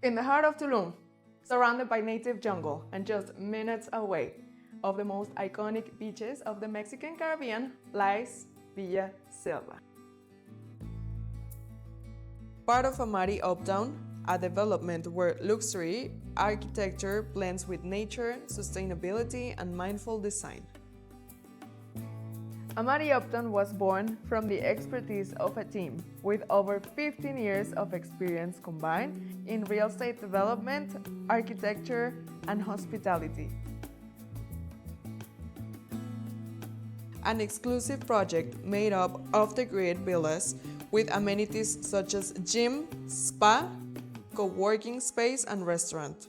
In the heart of Tulum, surrounded by native jungle and just minutes away of the most iconic beaches of the Mexican Caribbean, lies Villa Selva. Part of AMARI Uptown, a development where luxury architecture blends with nature, sustainability, and mindful design. AMARI Uptown was born from the expertise of a team with over 15 years of experience combined in real estate development, architecture, and hospitality. An exclusive project made up of the grid villas with amenities such as gym, spa, co-working space, and restaurant.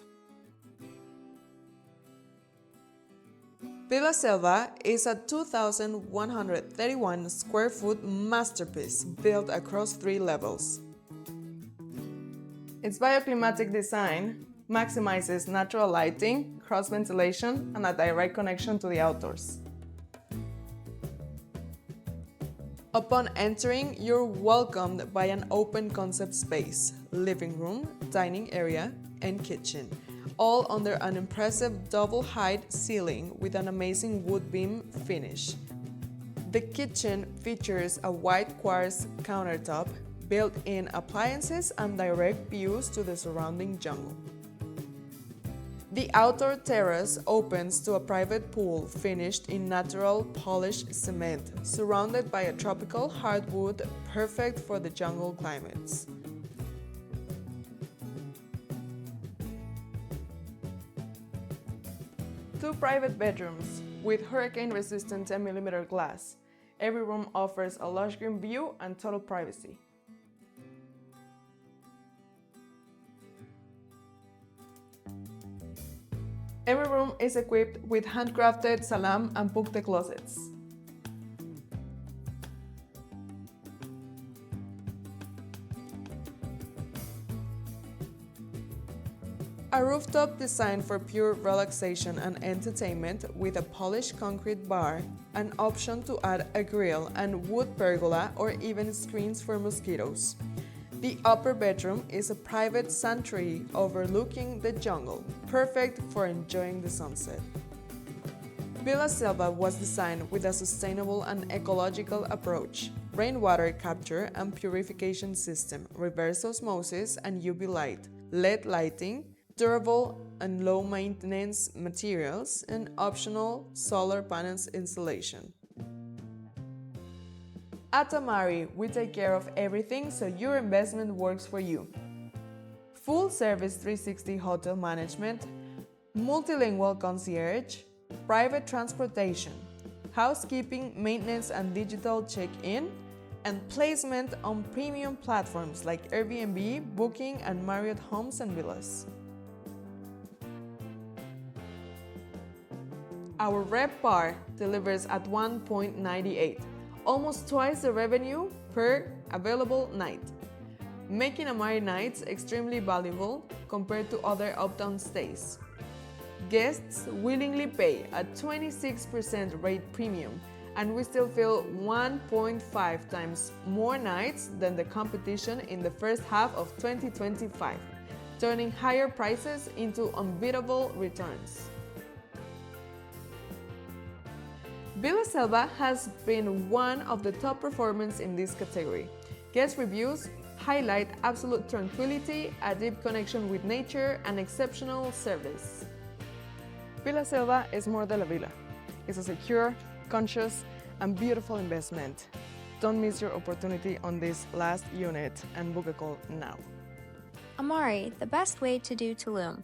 Villa Selva is a 2,131 square foot masterpiece built across 3 levels. Its bioclimatic design maximizes natural lighting, cross ventilation, and a direct connection to the outdoors. Upon entering, you're welcomed by an open concept space, living room, dining area, and kitchen, all under an impressive double-height ceiling with an amazing wood beam finish. The kitchen features a white quartz countertop, built-in appliances, and direct views to the surrounding jungle. The outdoor terrace opens to a private pool finished in natural polished cement, surrounded by a tropical hardwood perfect for the jungle climates. Two private bedrooms with hurricane-resistant 10mm glass. Every room offers a lush green view and total privacy. Every room is equipped with handcrafted salam and pukte closets. A rooftop designed for pure relaxation and entertainment with a polished concrete bar, an option to add a grill and wood pergola or even screens for mosquitoes. The upper bedroom is a private sanctuary overlooking the jungle, perfect for enjoying the sunset. Villa Selva was designed with a sustainable and ecological approach, rainwater capture and purification system, reverse osmosis and UV light, LED lighting, durable and low-maintenance materials, and optional solar panels installation. At AMARI, we take care of everything so your investment works for you. Full-service 360 hotel management, multilingual concierge, private transportation, housekeeping, maintenance and digital check-in, and placement on premium platforms like Airbnb, Booking, and Marriott Homes and Villas. Our RevPAR delivers at 1.98, almost twice the revenue per available night, making AMARI nights extremely valuable compared to other uptown stays. Guests willingly pay a 26% rate premium, and we still fill 1.5 times more nights than the competition in the first half of 2025, turning higher prices into unbeatable returns. Villa Selva has been one of the top performers in this category. Guest reviews highlight absolute tranquility, a deep connection with nature, and exceptional service. Villa Selva is more than a villa. It's a secure, conscious, and beautiful investment. Don't miss your opportunity on this last unit and book a call now. AMARI, the best way to do Tulum.